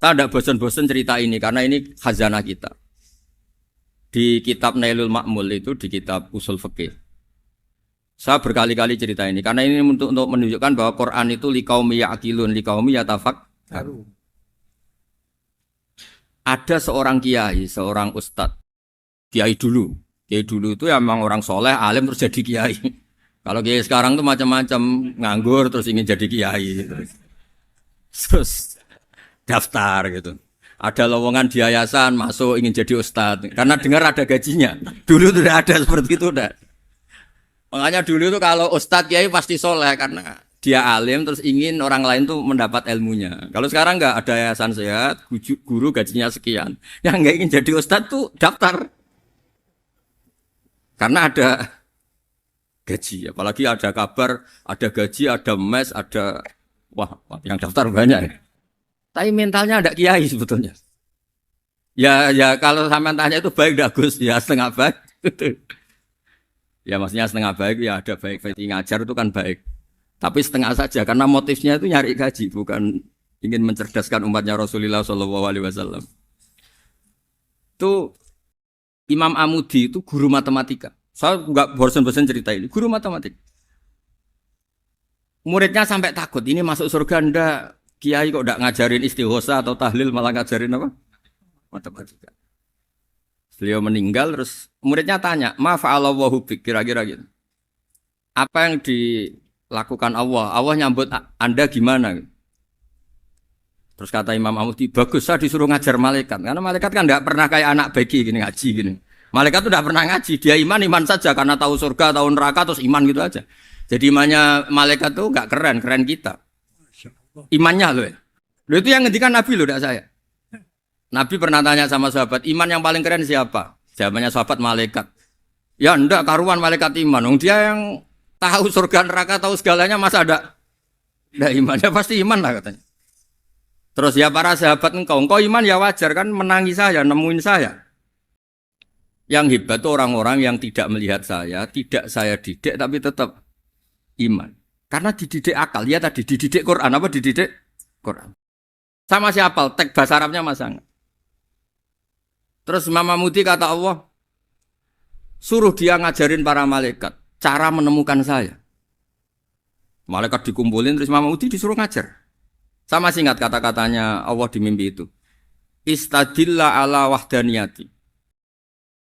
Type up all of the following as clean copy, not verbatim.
Kita tidak bosan-bosan cerita ini karena ini khazanah kita. Di kitab Nailul Ma'mul itu, di kitab Usul Fiqih. Saya berkali-kali cerita ini karena ini untuk menunjukkan bahwa Quran itu liqaumi ya'qilun, liqaumi yatafakkarun. Ada seorang kiai, seorang ustadz, kiai dulu. Kiai dulu itu ya memang orang soleh, alim terus jadi kiai. Kalau kiai sekarang tuh macam-macam, nganggur terus ingin jadi kiai. Terus daftar gitu. Ada lowongan di yayasan masuk ingin jadi ustadz karena dengar ada gajinya. Dulu tidak ada seperti itu udah. Makanya dulu tuh kalau ustadz kiai pasti soleh karena dia alim terus ingin orang lain tuh mendapat ilmunya. Kalau sekarang nggak ada yayasan sehat, guru gajinya sekian. Yang nggak ingin jadi ustadz tuh daftar karena ada gaji. Apalagi ada kabar, ada gaji, ada mes, ada wah yang daftar banyak. Tapi mentalnya ada kiai sebetulnya. Ya kalau sama tanya itu baik dah Gus, ya setengah baik. Ya maksudnya setengah baik ya ada baik ngajar itu kan baik. Tapi setengah saja karena motifnya itu nyari gaji bukan ingin mencerdaskan umatnya Rasulullah SAW. Itu Imam Amudi itu guru matematika. Saya nggak bosan-bosan cerita ini. Guru matematika. Muridnya sampai takut ini masuk surga ndak. Kiai kok ndak ngajarin istighosa atau tahlil malah ngajarin apa? Matematika. Beliau meninggal terus muridnya tanya, "Ma fa'alallahu bik?" Kira-kira gitu. Apa yang dilakukan Allah? Allah nyambut Anda gimana? Terus kata Imam Amudi, "Bagus saya disuruh ngajar malaikat." Karena malaikat kan ndak pernah kayak anak beki gini ngaji gini. Malaikat itu ndak pernah ngaji, dia iman saja karena tahu surga, tahu neraka terus iman gitu aja. Jadi imannya malaikat tuh enggak keren kita. Imannya loh ya. Loh itu yang ngendikan Nabi loh, tidak saya. Nabi pernah tanya sama sahabat, iman yang paling keren siapa? Jawabannya sahabat malaikat. Ya enggak, karuan malaikat iman. Dia yang tahu surga neraka, tahu segalanya masa ada imannya pasti iman lah katanya. Terus ya para sahabat engkau iman ya wajar kan menangi saya, nemuin saya. Yang hebat itu orang-orang yang tidak melihat saya, tidak saya didik tapi tetap iman. Karena dididik akal, ya tadi dididik Quran, apa dididik Quran. Sama siapa? Teks bahasa Arabnya masang. Terus Imam Amudi kata Allah, suruh dia ngajarin para malaikat cara menemukan saya. Malaikat dikumpulin, terus Imam Amudi disuruh ngajar. Sama singkat kata-katanya Allah di mimpi itu. Istadilla ala wahdaniyati.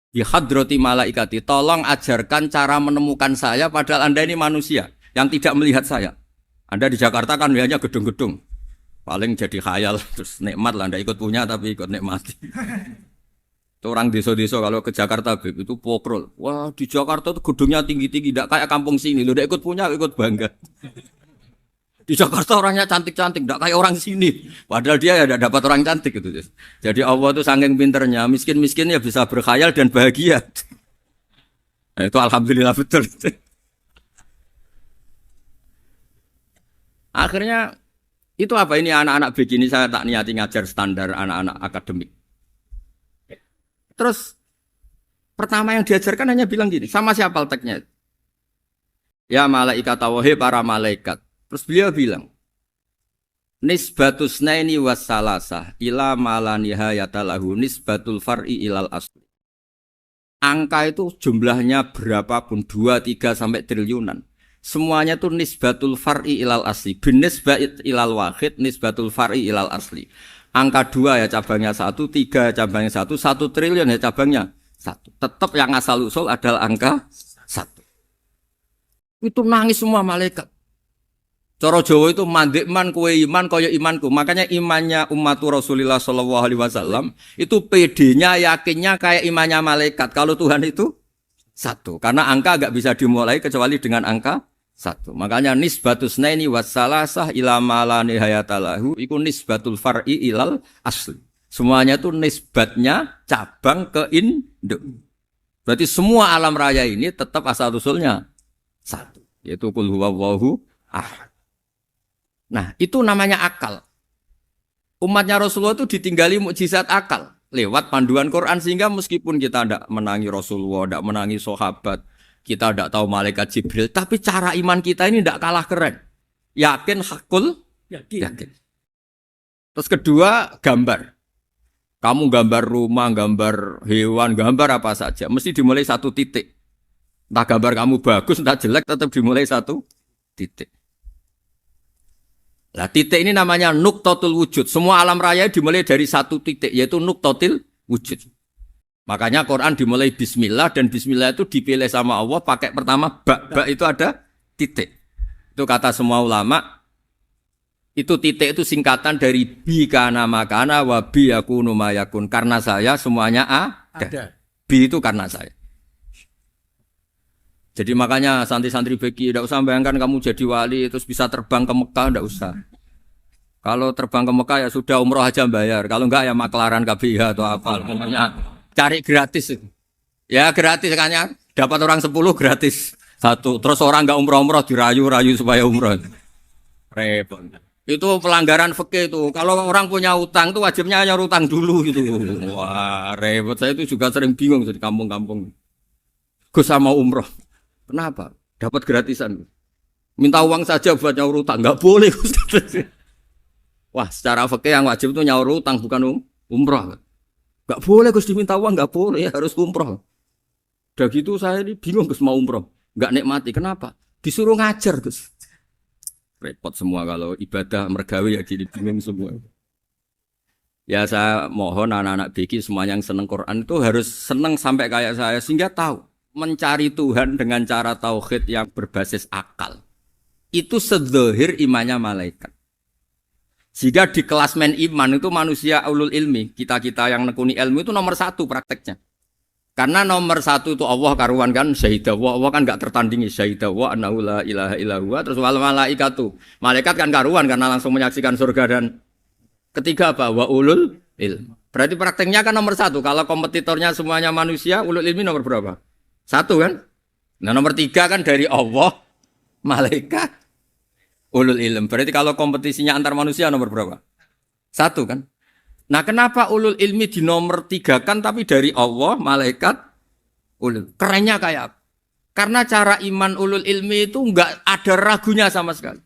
Di hadrati malaikati, tolong ajarkan cara menemukan saya padahal Anda ini manusia yang tidak melihat saya. Anda di Jakarta kan melihatnya gedung-gedung. Paling jadi khayal, terus nikmat lah, Anda ikut punya tapi ikut nikmati. Itu orang desa-desa kalau ke Jakarta itu pokrol. Wah di Jakarta itu gedungnya tinggi-tinggi, tidak kayak kampung sini. Lu udah ikut punya, ikut bangga. Di Jakarta orangnya cantik-cantik, tidak kayak orang sini. Padahal dia ya tidak dapat orang cantik gitu. Jadi Allah itu saking pinternya, miskin-miskin ya bisa berkhayal dan bahagia. Nah, itu alhamdulillah betul. Akhirnya itu apa ini anak-anak begini saya tak niati ngajar standar anak-anak akademik. Terus pertama yang diajarkan hanya bilang gini, sama siapa teknya? Ya malaikat wahai para malaikat. Terus beliau bilang, nisbatus naini wassalasah ila ma nihayatalahu nisbatul far'i ilal asli. Angka itu jumlahnya berapapun 2, 3 sampai triliunan. Semuanya itu nisbatul far'i ilal asli. Binisbat ilal wahid nisbatul far'i ilal asli. Angka 2 ya cabangnya 1, 3 cabangnya 1, 1 triliun ya cabangnya 1. Tetap yang asal usul adalah angka 1. Itu nangis semua malaikat. Cara Jawa itu mandekman kue iman kaya imanku. Makanya imannya umat Rasulullah SAW itu PD-nya yakinnya kayak imannya malaikat. Kalau Tuhan itu 1. Karena angka agak bisa dimulai kecuali dengan angka 1. Makanya nisbatus naini wassalasah ila ma la nihayatalahu iku nisbatul far'i ilal asli. Semuanya itu nisbatnya cabang ke induk. Berarti semua alam raya ini tetap asal usulnya 1. Yaitu qul huwallahu ahad. Nah, itu namanya akal. Umatnya Rasulullah itu ditinggali mukjizat akal lewat panduan Quran sehingga meskipun kita tidak menangi Rasulullah, tidak menangi sahabat, kita tidak tahu malaikat Jibril, tapi cara iman kita ini tidak kalah keren. Yakin hakul yakin. Terus kedua, gambar. Kamu gambar rumah, gambar hewan, gambar apa saja. Mesti dimulai satu titik. Entah gambar kamu bagus, entah jelek, tetap dimulai satu titik. Nah, titik ini namanya nuqtatul wujud. Semua alam raya dimulai dari satu titik, yaitu nuqtatil wujud. Makanya Quran dimulai bismillah, dan bismillah itu dipilih sama Allah pakai pertama ba itu ada titik. Itu kata semua ulama. Itu titik itu singkatan dari bi kana makana wa bi yakunu mayakun. Karena saya semuanya ada. Bi itu karena saya. Jadi makanya santri-santri beki tidak usah bayangkan kamu jadi wali terus bisa terbang ke Mekah, tidak usah. Kalau terbang ke Mekah ya sudah umroh aja bayar. Kalau enggak ya maklaran KBH atau apa. Pokoknya cari gratis. Ya gratis kan ya. Dapat orang 10 gratis. Satu. Terus orang enggak umroh-umroh dirayu-rayu supaya umroh. Repot. Itu pelanggaran fikih itu. Kalau orang punya utang itu wajibnya nyaur utang dulu gitu. Wah, repot. Saya itu juga sering bingung di kampung-kampung. Gus sama umroh. Kenapa? Dapat gratisan. Minta uang saja buat nyaur utang. Enggak boleh Gus. Wah, secara fikih yang wajib itu nyaur utang bukan umroh. Enggak boleh Gus diminta uang, enggak boleh, harus umroh. Udah gitu saya ini bingung Gus mau umroh. Enggak nikmati. Kenapa? Disuruh ngajar Gus. Repot semua kalau ibadah mergawe ya jadi bingung semua. Ya saya mohon anak-anak BK semuanya yang seneng Quran itu harus seneng sampai kayak saya sehingga tahu mencari Tuhan dengan cara tauhid yang berbasis akal. Itu sedzahir imannya malaikat. Jika di klasmen iman itu manusia ulul ilmi, kita-kita yang nekuni ilmu itu nomor 1 prakteknya. Karena nomor 1 itu Allah karuan kan syahidah wa, Allah kan enggak tertandingi syahidah wa annahu la ilaha illallah. Terus wal malaikatu. Malaikat kan karuan karena langsung menyaksikan surga, dan ketiga apa? Wa ulul ilm. Berarti prakteknya kan nomor 1. Kalau kompetitornya semuanya manusia, ulul ilmi nomor berapa? 1 kan? Nah nomor 3 kan dari Allah, malaikat, ulul ilm. Berarti kalau kompetisinya antar manusia nomor berapa? 1 kan? Nah kenapa ulul ilmi di nomor 3 kan tapi dari Allah, malaikat, ulul. Kerennya kayak apa? Karena cara iman ulul ilmi itu enggak ada ragunya sama sekali.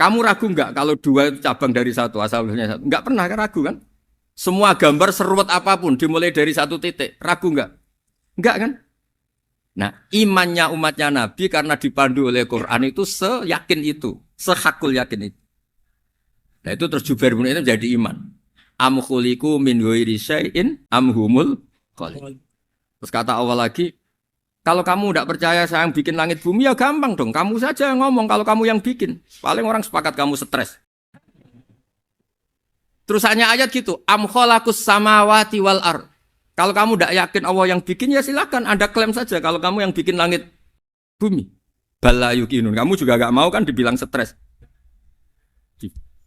Kamu ragu enggak kalau 2 itu cabang dari 1, asalnya 1? Enggak pernah kan ragu kan? Semua gambar seruat apapun dimulai dari 1 titik. Ragu enggak? Enggak kan? Nah imannya umatnya Nabi karena dipandu oleh Quran itu seyakin itu. Sehakul yakin itu. Nah itu terus Jubair bin itu jadi iman. Am khuliqu min ghairi syai'in am humul khaliq. Terus kata Allah lagi, kalau kamu tidak percaya saya yang bikin langit bumi ya gampang dong. Kamu saja yang ngomong kalau kamu yang bikin. Paling orang sepakat kamu stres. Terus hanya ayat gitu, am khalaqus samawati wal ard. Kalau kamu tidak yakin Allah yang bikin ya silakan Anda klaim saja kalau kamu yang bikin langit bumi. Bala yuqinun. Kamu juga enggak mau kan dibilang stres.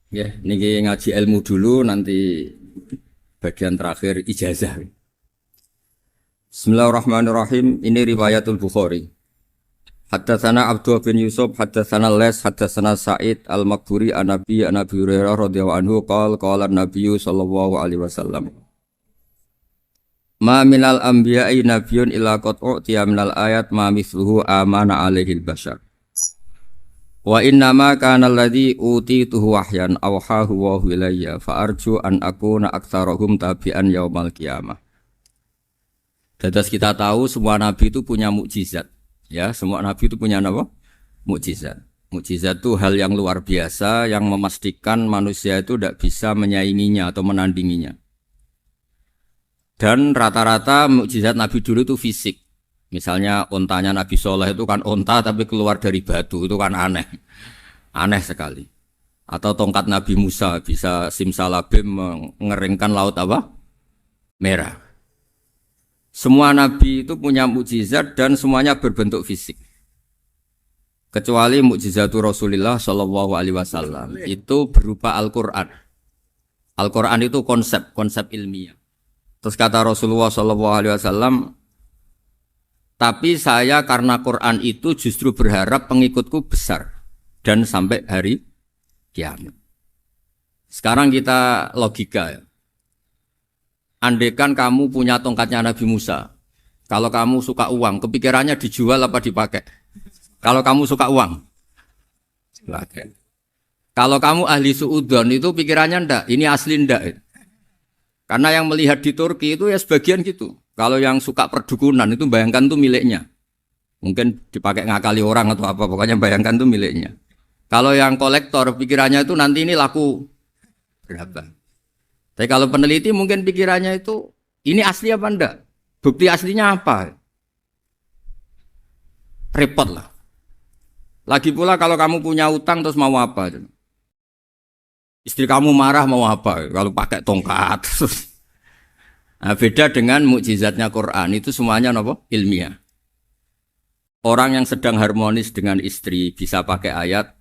Ya, niki ngaji ilmu dulu, nanti bagian terakhir ijazah. Bismillahirrahmanirrahim. Ini riwayatul Bukhari. Haddatsana Abdullah bin Yusuf, haddatsana Les, haddatsana Sa'id al-Maqburi an-Nabi Hurairah radhiyallahu anhu qala an-Nabi sallallahu alaihi wasallam. Ma minal anbiya'i nabiyyun illa qad u'tiya minal ayat ma mithluhu amana alaihil bashar. Wa innama kana alladhi utituhu wahyan awhahu wa ilayya fa arju an akuna aktsarahum tabi'an yaumal qiyamah. Dadas kita tahu semua nabi itu punya mukjizat. Ya, semua nabi itu punya apa? Mukjizat. Mukjizat itu hal yang luar biasa yang memastikan manusia itu tidak bisa menyainginya atau menandinginya. Dan rata-rata mukjizat nabi dulu itu fisik. Misalnya ontanya Nabi Soleh itu kan onta tapi keluar dari batu, itu kan aneh. Aneh sekali. Atau tongkat Nabi Musa bisa simsalabim mengeringkan laut apa? Merah. Semua Nabi itu punya mukjizat dan semuanya berbentuk fisik. Kecuali mukjizatul Rasulullah Shallallahu Alaihi Wasallam itu berupa Al-Quran. Al-Quran itu konsep ilmiah. Terus kata Rasulullah Shallallahu Alaihi Wasallam, tapi saya karena Quran itu justru berharap pengikutku besar dan sampai hari kiamat. Sekarang kita logika ya. Andaikan kamu punya tongkatnya Nabi Musa, kalau kamu suka uang, kepikirannya dijual apa dipakai? Kalau kamu suka uang, dipakai. Kalau kamu ahli suudzon itu pikirannya ndak, ini asli ndak. Karena yang melihat di Turki itu ya sebagian gitu. Kalau yang suka perdukunan itu bayangkan tuh miliknya. Mungkin dipakai ngakali orang atau apa, pokoknya bayangkan tuh miliknya. Kalau yang kolektor pikirannya itu nanti ini laku berapa. Tapi kalau peneliti mungkin pikirannya itu ini asli apa ndak? Bukti aslinya apa? Repot lah. Lagi pula kalau kamu punya utang terus mau apa? Istri kamu marah mau apa? Kalau pakai tongkat. Nah, beda dengan mukjizatnya Quran itu semuanya apa? Ilmiah. Orang yang sedang harmonis dengan istri bisa pakai ayat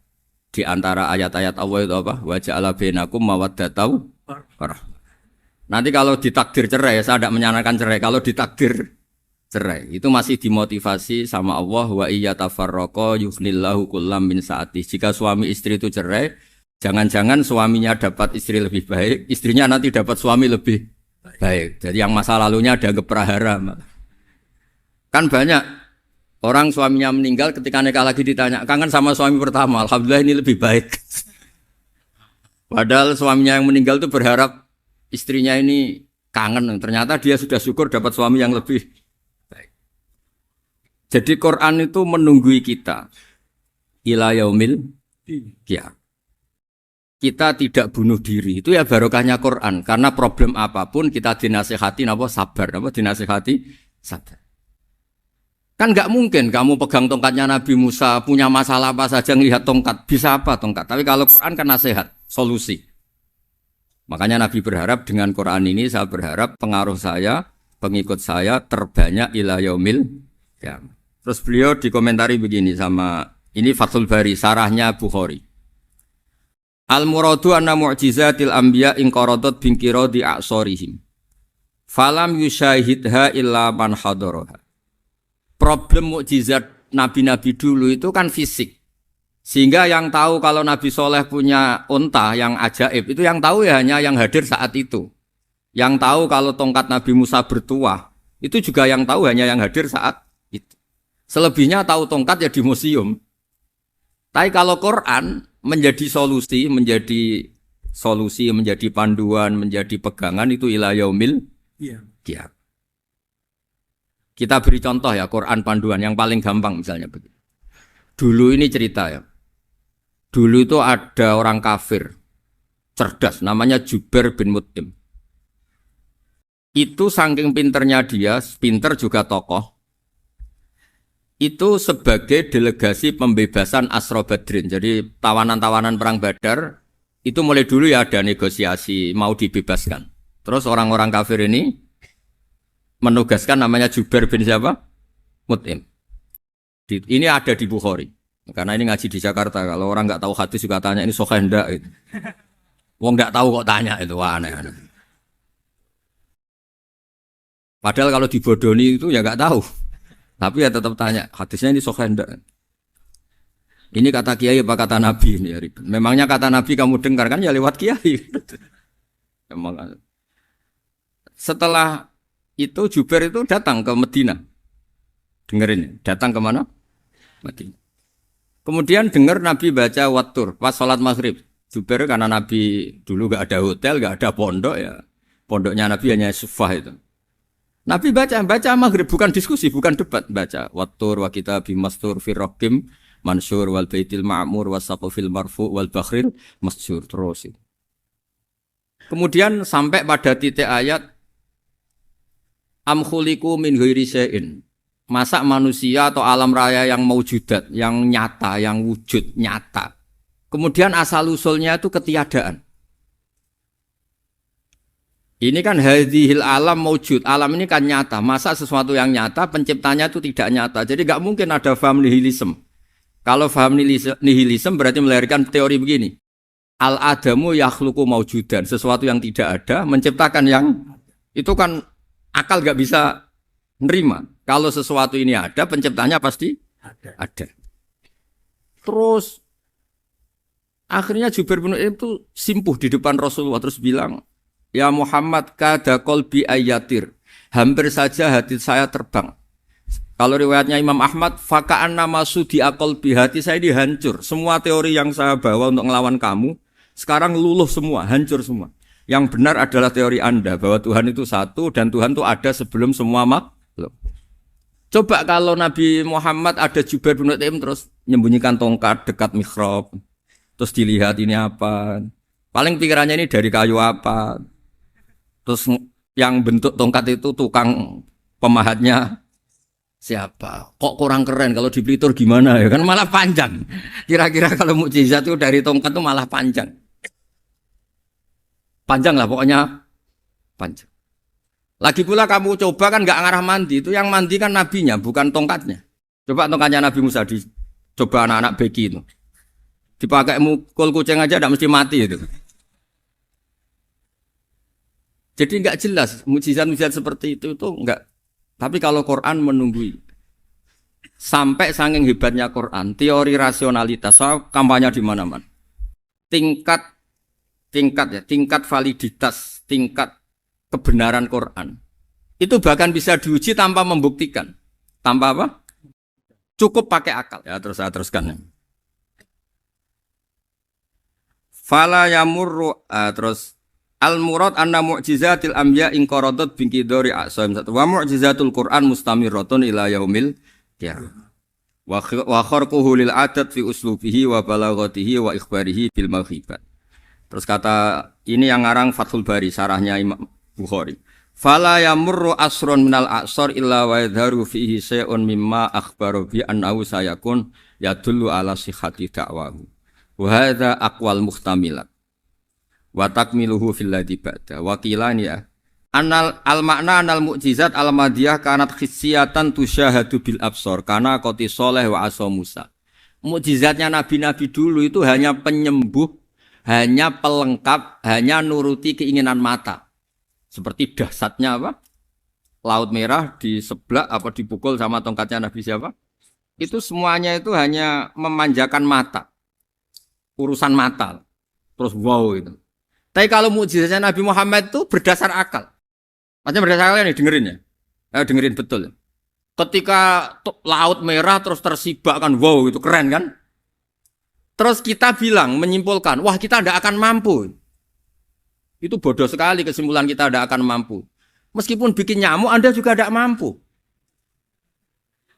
di antara ayat-ayat Allah itu apa? Wa ja'ala bainakum mawaddatan warahmah. Nanti kalau ditakdir cerai, saya tidak menyarankan cerai. Kalau ditakdir cerai, itu masih dimotivasi sama Allah wa iyyatafarraqa yughnillahu kullam min sa'ati. Jika suami istri itu cerai, jangan-jangan suaminya dapat istri lebih baik, istrinya nanti dapat suami lebih baik. Jadi yang masa lalunya ada keprahara. Kan banyak orang suaminya meninggal ketika nikah lagi ditanya, kangen sama suami pertama, alhamdulillah ini lebih baik. Padahal suaminya yang meninggal itu berharap istrinya ini kangen, ternyata dia sudah syukur dapat suami yang lebih baik. Jadi Quran itu menunggui kita ila yaumil qiyamah. Kita tidak bunuh diri, itu ya barokahnya Quran. Karena problem apapun kita dinasihati apa sabar, apa dinasihati sabar. Kan nggak mungkin kamu pegang tongkatnya Nabi Musa, punya masalah apa saja ngelihat tongkat, bisa apa tongkat. Tapi kalau Quran kan nasihat, solusi. Makanya Nabi berharap dengan Quran ini, saya berharap pengaruh saya, pengikut saya terbanyak ila yaumil qiyamah. Terus beliau dikomentari begini sama, ini Fathul Bari, sarahnya Bukhari. Al-muradu anna mu'jizatil anbiya inqaradat binqiradi a'sorihim. Falam yusyahidha illa man hadaraha. Problem mukjizat nabi-nabi dulu itu kan fisik. Sehingga yang tahu kalau Nabi Soleh punya unta yang ajaib, itu yang tahu ya hanya yang hadir saat itu. Yang tahu kalau tongkat Nabi Musa bertuah, itu juga yang tahu hanya yang hadir saat itu. Selebihnya tahu tongkat ya di museum. Tapi kalau Quran menjadi solusi, menjadi panduan, menjadi pegangan itu ila yaumil qiyamah. Kita beri contoh ya Quran panduan yang paling gampang misalnya begini. Dulu ini cerita ya. Dulu itu ada orang kafir cerdas namanya Jubair bin Mut'im. Itu saking pinternya dia, pinter juga tokoh. Itu sebagai delegasi pembebasan Asra Badrin. Jadi tawanan-tawanan perang Badar itu mulai dulu ya ada negosiasi mau dibebaskan. Terus orang-orang kafir ini menugaskan namanya Jubair bin siapa? Mut'im. Ini ada di Bukhari. Karena ini ngaji di Jakarta. Kalau orang nggak tahu hadis juga tanya ini sahih ndak gitu. Wong nggak tahu kok tanya itu aneh. Padahal kalau dibodoni itu ya nggak tahu. Tapi ya tetap tanya, hadisnya ini sahih ndak? Ini kata kiai apa kata nabi ini ya ribet. Memangnya kata nabi kamu dengar kan ya lewat kiai. Memang. Setelah itu Jubair itu datang ke Medina. Dengerin, datang ke mana? Medina. Kemudian dengar Nabi baca wattur pas sholat maghrib. Jubair karena Nabi dulu gak ada hotel, gak ada pondok ya. Pondoknya Nabi hanya sufah itu. Nabi baca maghrib, bukan diskusi, bukan debat, baca wattur wa kitabi mastur firrokim mansur wal baitil ma'mur wasaqofil marfu wal bakhril masjur terus. Kemudian sampai pada titik ayat am khuliqu min ghairi syai'in. Masa manusia atau alam raya yang maujudat, yang nyata, yang wujud nyata. Kemudian asal usulnya itu ketiadaan. Ini kan hadhil alam maujud, alam ini kan nyata. Masa sesuatu yang nyata penciptanya itu tidak nyata. Jadi enggak mungkin ada faham nihilisme. Kalau faham nihilisme berarti melahirkan teori begini. Al-adamu yakhluqu maujudan, sesuatu yang tidak ada menciptakan yang itu kan akal enggak bisa nerima. Kalau sesuatu ini ada, penciptanya pasti ada. Terus akhirnya Jubair bin Mut'im itu simpuh di depan Rasulullah terus bilang, "Ya Muhammad kada qalbi ayatir." Hampir saja hati saya terbang. Kalau riwayatnya Imam Ahmad, faka'an nama sudi akal bihati saya dihancur. Semua teori yang saya bawa untuk ngelawan kamu, sekarang luluh semua, hancur semua. Yang benar adalah teori Anda, bahwa Tuhan itu satu, dan Tuhan itu ada sebelum semua makhluk. Coba kalau Nabi Muhammad ada Jubair bin Mut'im terus menyembunyikan tongkat dekat mihrab, terus dilihat ini apa. Paling pikirannya ini dari kayu apa. Terus yang bentuk tongkat itu tukang pemahatnya siapa? Kok kurang keren kalau di Blitur gimana ya? Kan malah panjang. Kira-kira kalau mukjizat itu dari tongkat itu malah panjang. Panjang lah pokoknya panjang. Lagi pula kamu coba kan nggak ngarah mandi, itu yang mandi kan nabinya bukan tongkatnya. Coba tongkatnya Nabi Musa dicoba anak-anak beki itu. Dipakai mukul kucing aja tidak mesti mati itu. Jadi nggak jelas mukjizat-mukjizat seperti itu nggak. Tapi kalau Quran menunggui sampai saking hebatnya Quran, teori rasionalitas soal kampanye di mana-mana. Tingkat validitas, tingkat kebenaran Quran. Itu bahkan bisa diuji tanpa membuktikan. Tanpa apa? Cukup pakai akal. Ya, terus saya teruskan. Fala yamurru terus al-murad anna mu'jizatil anbiya in qaradat bin qidari a'sam wa mu'jizatul Qur'an mustamirratun ila yaumil qiyamah. Wa kharquhu lil adat fi uslubihi wa balaghatihi wa ikhbarihi bil mawhibat. Terus kata ini yang ngarang Fathul Bari sarahnya Imam Bukhari. Fala yamurru asrun minal a'sar illa wa yadharu fihi shay'un mimma akhbaru bi annahu sayakun yadullu ala sihhati da'wahu. Wa hadza aqwal muhtamilat. Wa takmiluhu fil ladzi ba'da. Wa qilani ya. Anal al makna anal mukjizat al madiyah kanat khissiyatan tusyahadu bil absar kana qati sholeh wa asa Musa. Mukjizatnya nabi-nabi dulu itu hanya penyembuh, hanya pelengkap, hanya nuruti keinginan mata. Seperti dahsyatnya apa? Laut Merah di sebelah apa dipukul sama tongkatnya Nabi siapa? Itu semuanya itu hanya memanjakan mata. Urusan mata. Terus wow itu. Tapi kalau mukjizatnya Nabi Muhammad itu berdasar akal. Maksudnya berdasar akal nih dengerin ya. Dengerin betul. Ketika Laut Merah terus tersibak kan wow itu keren kan? Terus kita bilang, menyimpulkan, wah kita tidak akan mampu. Itu bodoh sekali kesimpulan kita tidak akan mampu. Meskipun bikin nyamuk, Anda juga tidak mampu.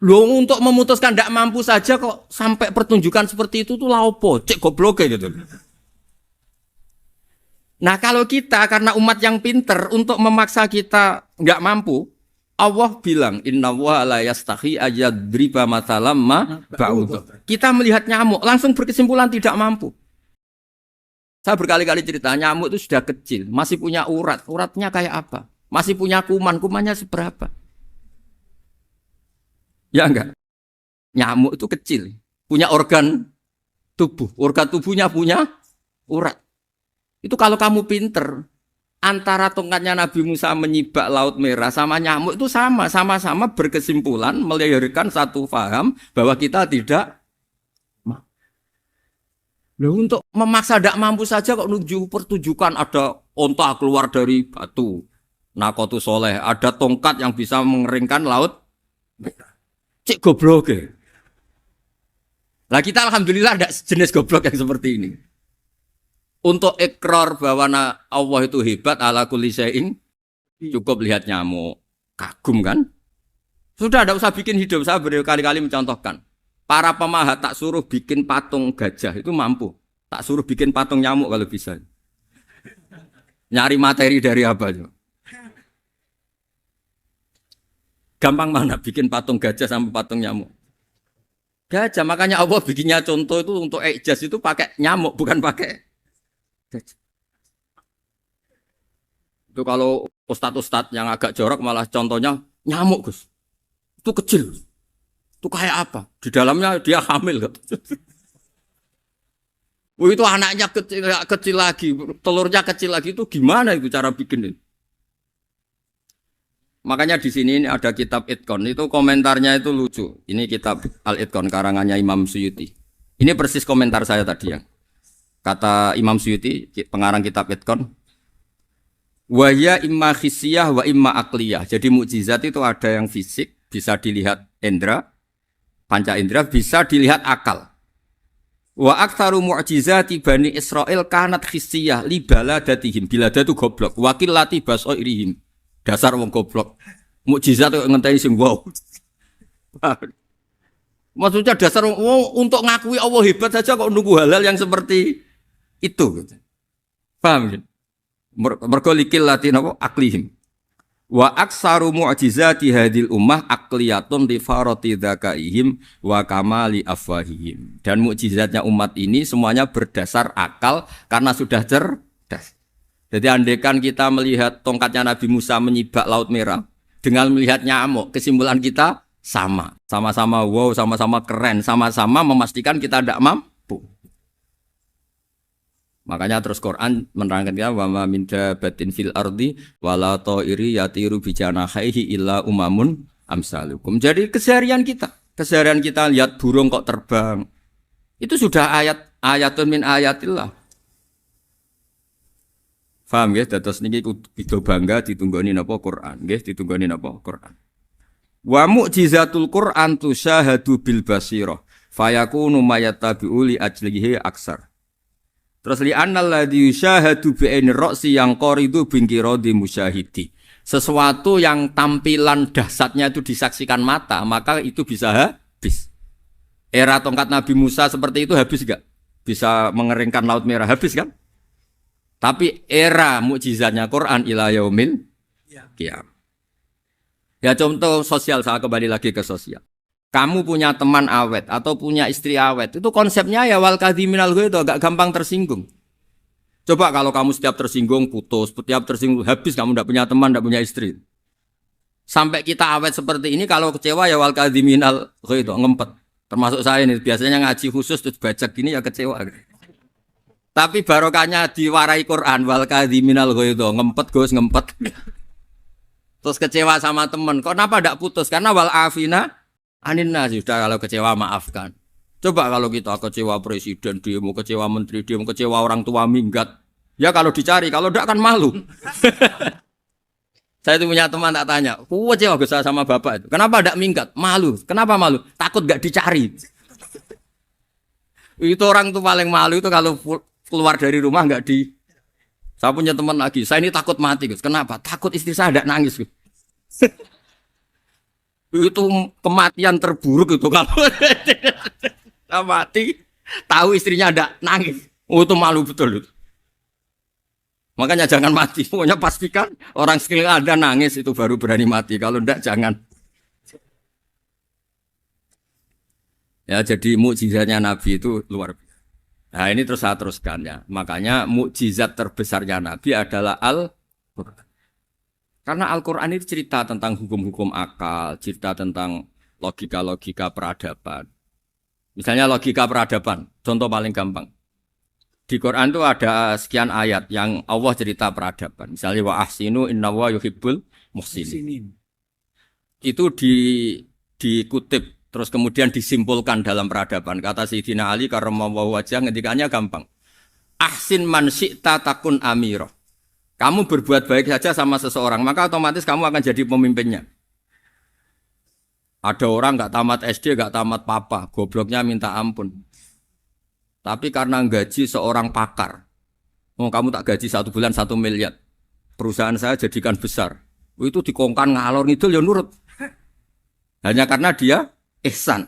Loh untuk memutuskan tidak mampu saja kok sampai pertunjukan seperti itu tuh laopo, cek goblok gitu. Nah kalau kita karena umat yang pinter untuk memaksa kita nggak mampu, Allah bilang inna wa la yastahi ayadriba mathalam ma ba'ud. Kita melihat nyamuk langsung berkesimpulan tidak mampu. Saya berkali-kali cerita nyamuk itu sudah kecil, masih punya urat. Uratnya kayak apa? Masih punya kuman, kumannya seberapa? Ya enggak? Nyamuk itu kecil, punya organ tubuh. Organ tubuhnya punya urat. Itu kalau kamu pinter, antara tongkatnya Nabi Musa menyibak Laut Merah sama nyamuk itu sama-sama berkesimpulan melahirkan satu faham bahwa kita tidak mampu. Loh untuk memaksa tidak mampu saja kok nuju pertunjukan ada onta keluar dari batu Nakotu Soleh, ada tongkat yang bisa mengeringkan Laut Merah. Cik goblok ya. Lah kita alhamdulillah ada jenis goblok yang seperti ini. Untuk ikrar bahwa Allah itu hebat ala kulli syai'in cukup lihat nyamuk. Kagum kan? Sudah tidak usah bikin hidup. Saya berkali-kali mencontohkan. Para pemahat tak suruh bikin patung gajah itu mampu. Tak suruh bikin patung nyamuk kalau bisa. Nyari materi dari apa? Gampang mana bikin patung gajah sama patung nyamuk? Gajah, makanya Allah bikinnya contoh itu untuk ijaz itu pakai nyamuk bukan pakai gajah. Itu kalau ustadz-ustadz yang agak jorok malah contohnya nyamuk Gus. Itu kecil. Itu kayak apa? Di dalamnya dia hamil. Itu anaknya kecil lagi, telurnya kecil lagi itu gimana itu cara bikin itu? Makanya di sini ada kitab Itqon itu komentarnya itu lucu. Ini kitab Al-Itqon karangannya Imam Suyuti. Ini persis komentar saya tadi yang kata Imam Suyuti pengarang kitab Itqon. Wa ya imma khissiyah wa imma aqliyah. Jadi mukjizat itu ada yang fisik, bisa dilihat indra, panca indra, bisa dilihat akal. Wa aktsaru mu'jizati Bani Israil kanat khissiyah li baladatihim. Bilada itu goblok. Wakil lati basoirihim. Dasar wong goblok. Mukjizat kok ngenteni sing wow. Maksudnya dasar untuk ngakui Allah hebat saja kok nunggu halal yang seperti itu. Paham ya? Mergo likil lati napa aklihim. Wa aksaru mu'jizati hadil ummah akliyatun li farati dzakaihim wa kamali afwahihim. Dan mukjizatnya umat ini semuanya berdasar akal karena sudah cerdas. Jadi andaikan kita melihat tongkatnya Nabi Musa menyibak Laut Merah dengan melihat nyamuk, kesimpulan kita sama. Sama-sama wow, sama-sama keren, sama-sama memastikan kita tidak mampu. Makanya terus Quran menerangkan ya wa ma min dabatin fil ardi wala ta'iri yatiru bi janahihi illa umamun amsalukum. Jadi keseharian kita lihat burung kok terbang. Itu sudah ayatun min ayatillah. Paham nggih? Dados niki kudu bangga ditunggoni napa Quran, nggih ditunggoni napa Quran. Wa mu'jizatul Quran tusyahadu bil basirah fayakunu mayattabi'u li ajlihi aksar. Terus li annal ladzi yusyahadu bi ainir ra'si yang qaridu bingkiradi musyahidi. Sesuatu yang tampilan dahsyatnya itu disaksikan mata, maka itu bisa habis. Era tongkat Nabi Musa seperti itu habis enggak? Bisa mengeringkan Laut Merah, habis kan? Tapi era mukjizatnya Quran ila yaumil qiyamah. Ya contoh sosial, saya kembali lagi ke sosial. Kamu punya teman awet atau punya istri awet, itu konsepnya ya wal kadhiminal ghaidh, agak gampang tersinggung. Coba kalau kamu setiap tersinggung putus, setiap tersinggung habis, kamu tidak punya teman, tidak punya istri. Sampai kita awet seperti ini, kalau kecewa ya wal kadhiminal ghaidh, ngempet. Termasuk saya ini, biasanya ngaji khusus terus baca gini ya kecewa. Tapi barokahnya diwarai Quran wal kadhiminal ghaidh, ngempet Gus, ngempet. Terus kecewa sama teman, kenapa tidak putus? Karena wal afina Aninna sudah, kalau kecewa maafkan. Coba kalau kita kecewa presiden demo, kecewa menteri demo, kecewa orang tua minggat. Ya kalau dicari, kalau tidak kan malu. Saya itu punya teman tak tanya, kecewa besar sama bapak itu. Kenapa tidak minggat? Malu. Kenapa malu? Takut gak dicari. Itu orang tuh paling malu itu kalau keluar dari rumah gak di. Saya punya teman lagi, saya ini takut mati. Gus. Kenapa? Takut istri saya tidak nangis. Gus. Itu kematian terburuk itu kalau mati tahu istrinya ada nangis, itu malu betul itu. Makanya jangan mati, pokoknya pastikan orang sekeliling ada nangis itu baru berani mati, kalau enggak jangan. Ya jadi mukjizatnya Nabi itu luar biasa. Nah ini terus saya teruskan ya, makanya mukjizat terbesarnya Nabi adalah Al-Quran. Karena Al-Quran itu cerita tentang hukum-hukum akal, cerita tentang logika-logika peradaban. Misalnya logika peradaban, contoh paling gampang. Di Quran itu ada sekian ayat yang Allah cerita peradaban. Misalnya wa ahsinu innallaha yuhibbul muhsinin. Itu dikutip, terus kemudian disimpulkan dalam peradaban. Kata Sayyidina Ali karramallahu wajhah ngendikannya gampang. Ahsin man syi'ta takun amirah. Kamu berbuat baik saja sama seseorang, maka otomatis kamu akan jadi pemimpinnya. Ada orang nggak tamat SD, nggak tamat papa, gobloknya minta ampun. Tapi karena gaji seorang pakar, kamu tak gaji 1 bulan 1 miliar, perusahaan saya jadikan besar. Itu dikongkan ngalor ngidul ya nurut. Hanya karena dia ihsan.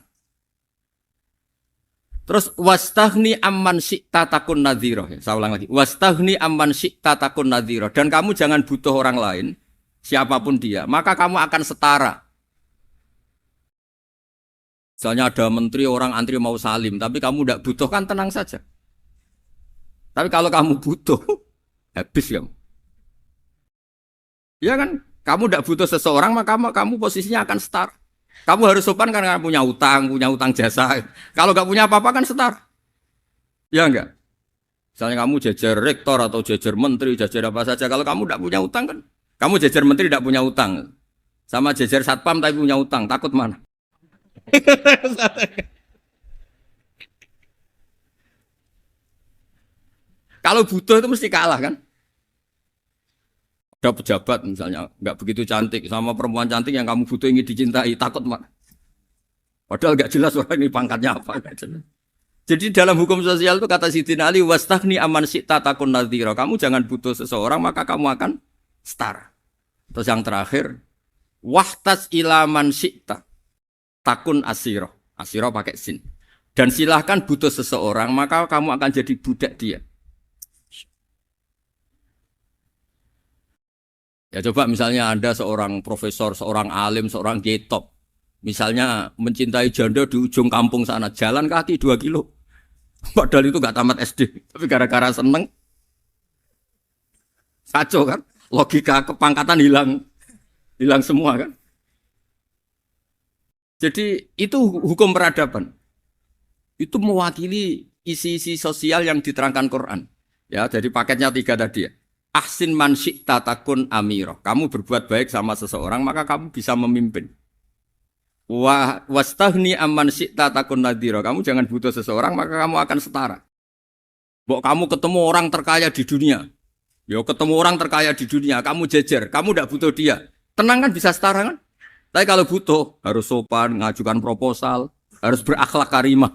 Terus wastaghni amman syi'ta takun nadhira. Saya ulang lagi. Wastaghni amman syi'ta takun nadhira. Dan kamu jangan butuh orang lain, siapapun dia, maka kamu akan setara. Misalnya ada menteri orang antri mau salim, tapi kamu tidak butuh, kan tenang saja. Tapi kalau kamu butuh, habis kamu. Ya kan? Kamu tidak butuh seseorang, maka kamu posisinya akan setara. Kamu harus sopan karena punya utang jasa. Kalau nggak punya apa-apa kan setara. Ya enggak? Misalnya kamu jajar rektor atau jajar menteri, jajar apa saja. Kalau kamu tidak punya utang kan, kamu jajar menteri tidak punya utang. Sama jajar satpam tapi punya utang, takut mana? Kalau butuh itu mesti kalah kan? Ada pejabat misalnya nggak begitu cantik sama perempuan cantik yang kamu butuh ingin dicintai, takut mak. Padahal nggak jelas orang ini pangkatnya apa. Gak jelas. Jadi dalam hukum sosial itu kata Sidin Ali, wastaghni aman syi'ta takun nadhira. Kamu jangan butuh seseorang maka kamu akan setara. Terus yang terakhir, wahtas ilaman syi'ta takun asiro. Asiro pakai sin. Dan silahkan butuh seseorang maka kamu akan jadi budak dia. Ya coba misalnya Anda seorang profesor, seorang alim, seorang kiai top. Misalnya mencintai janda di ujung kampung sana, jalan kaki 2 kilo. Padahal itu gak tamat SD, tapi gara-gara seneng, kacau kan? Logika kepangkatan hilang semua kan? Jadi itu hukum peradaban. Itu mewakili isi-isi sosial yang diterangkan Quran. Ya, jadi paketnya 3 tadi ya. Ahsin man syi'ta takun amiroh. Kamu berbuat baik sama seseorang, maka kamu bisa memimpin. Wastaghni amman syi'ta takun nadhira. Kamu jangan butuh seseorang maka kamu akan setara. Mbok kamu ketemu orang terkaya di dunia. Yo ketemu orang terkaya di dunia, kamu jejer, kamu tidak butuh dia. Tenang kan bisa setara kan? Tapi kalau butuh harus sopan, ngajukan proposal, harus berakhlak karimah.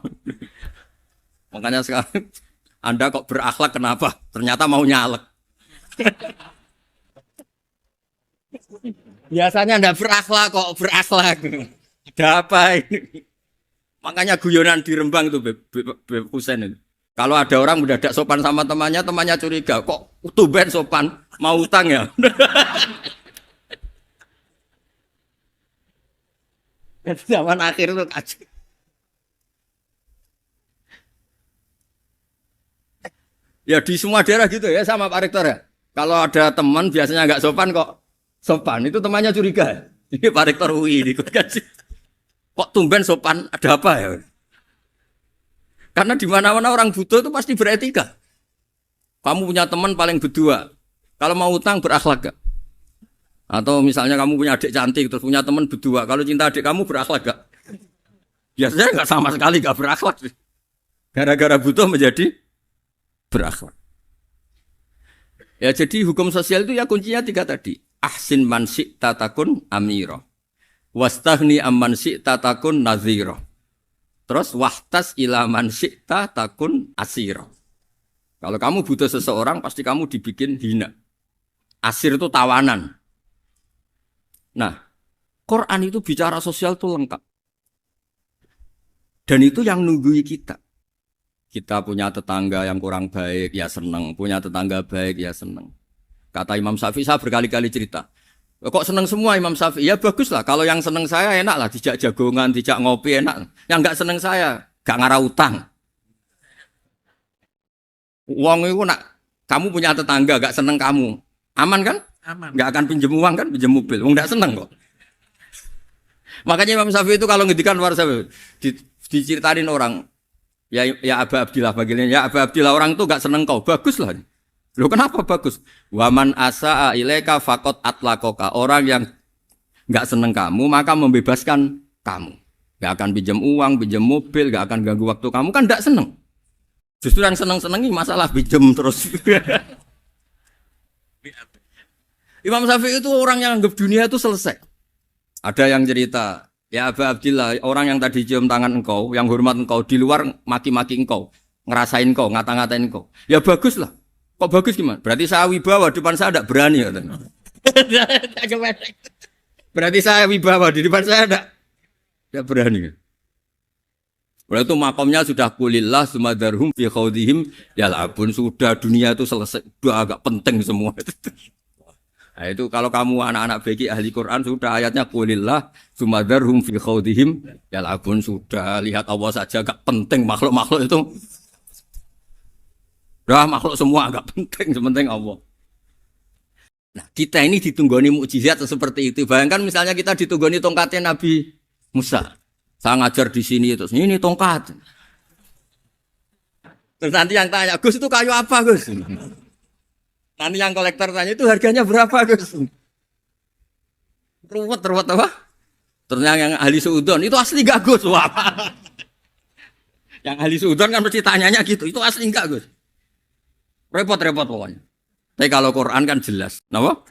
Makanya sekarang Anda kok berakhlak kenapa? Ternyata mau nyalek. Biasanya Anda berakhlak kok berakhlak. Ada apa ini? Makanya guyonan di Rembang itu Beb Husen itu. Kalau ada orang udah tidak sopan sama temannya, temannya curiga. Kok tumben sopan? Mau utang ya? Zaman akhir itu kacau. Ya di semua daerah gitu ya sama Pak Rektor ya. Kalau ada teman biasanya nggak sopan kok sopan. Itu temannya curiga. Ini Pak Rektor UI ikut kasih. Kok tumben sopan, ada apa ya? Karena di mana-mana orang butuh itu pasti beretika. Kamu punya teman paling berdua. Kalau mau utang berakhlak gak? Atau misalnya kamu punya adik cantik terus punya teman berdua. Kalau cinta adik kamu berakhlak gak? Biasanya gak sama sekali gak berakhlak. Gara-gara butuh menjadi berakhlak. Ya jadi hukum sosial itu ya kuncinya 3 tadi. Ahsin man syi'ta takun amira. Wastaghni amman syi'ta takun nadhira. Terus wahtas ila man syi'ta takun asira. Kalau kamu butuh seseorang pasti kamu dibikin hina. Asir itu tawanan. Nah, Quran itu bicara sosial itu lengkap. Dan itu yang nunggui kita. Kita punya tetangga yang kurang baik, ya seneng. Punya tetangga baik, ya seneng. Kata Imam Syafi'i, saya berkali-kali cerita. Kok seneng semua Imam Syafi'i? Ya bagus lah. Kalau yang seneng saya enak lah. Dijak jagongan, dijak ngopi enak. Yang gak seneng saya, gak ngarah utang. Uang itu nak, kamu punya tetangga gak seneng kamu. Aman kan? Aman. Gak akan pinjem uang kan, pinjem mobil. Wong gak seneng kok. Makanya Imam Syafi'i itu kalau ngedikan luar Syafi'i, diceritain orang. Ya Aba Abdillah bagiannya. Ya Aba Abdillah orang itu gak seneng kau. Bagus lah. Loh kenapa bagus? Waman asa'a ilaika faqad atlaqaka. Orang yang enggak seneng kamu maka membebaskan kamu. Enggak akan pinjam uang, pinjam mobil, enggak akan ganggu waktu kamu kan enggak seneng. Justru yang seneng-senengi masalah pinjam terus. Imam Syafi'i itu orang yang anggap dunia itu selesai. Ada yang cerita, ya Aba Abdillah, orang yang tadi cium tangan engkau, yang hormat engkau di luar maki-maki engkau, ngerasain engkau, ngata-ngatain engkau. Ya bagus lah. Kok bagus gimana? Berarti saya wibawa, depan saya tidak berani. Berarti saya wibawa, di depan saya tidak berani. Berarti itu makomnya sudah kulillah, sumadarhum fi khawdihim, yal'abun. Sudah dunia itu selesai, sudah agak penting semua. Nah itu kalau kamu anak-anak beki ahli Quran, sudah ayatnya kulillah, sumadarhum fi khawdihim, yal'abun. Sudah lihat Allah saja agak penting, makhluk-makhluk itu. Dah makhluk semua agak penting, sepenting Allah. Nah, kita ini ditunggoni mukjizat seperti itu. Bayangkan misalnya kita ditunggoni tongkatnya Nabi Musa. Saya ngajar di sini terus ini tongkat. Terus nanti yang tanya, Gus itu kayu apa, Gus? Nanti yang kolektor tanya itu harganya berapa, Gus? Ruwet apa? Terus yang ahli suudon itu asli gak, Gus? Wah. Yang ahli suudon kan mesti tanyanya gitu, itu asli enggak, Gus? Repot pokoknya. Tapi kalau Quran kan jelas. Napa?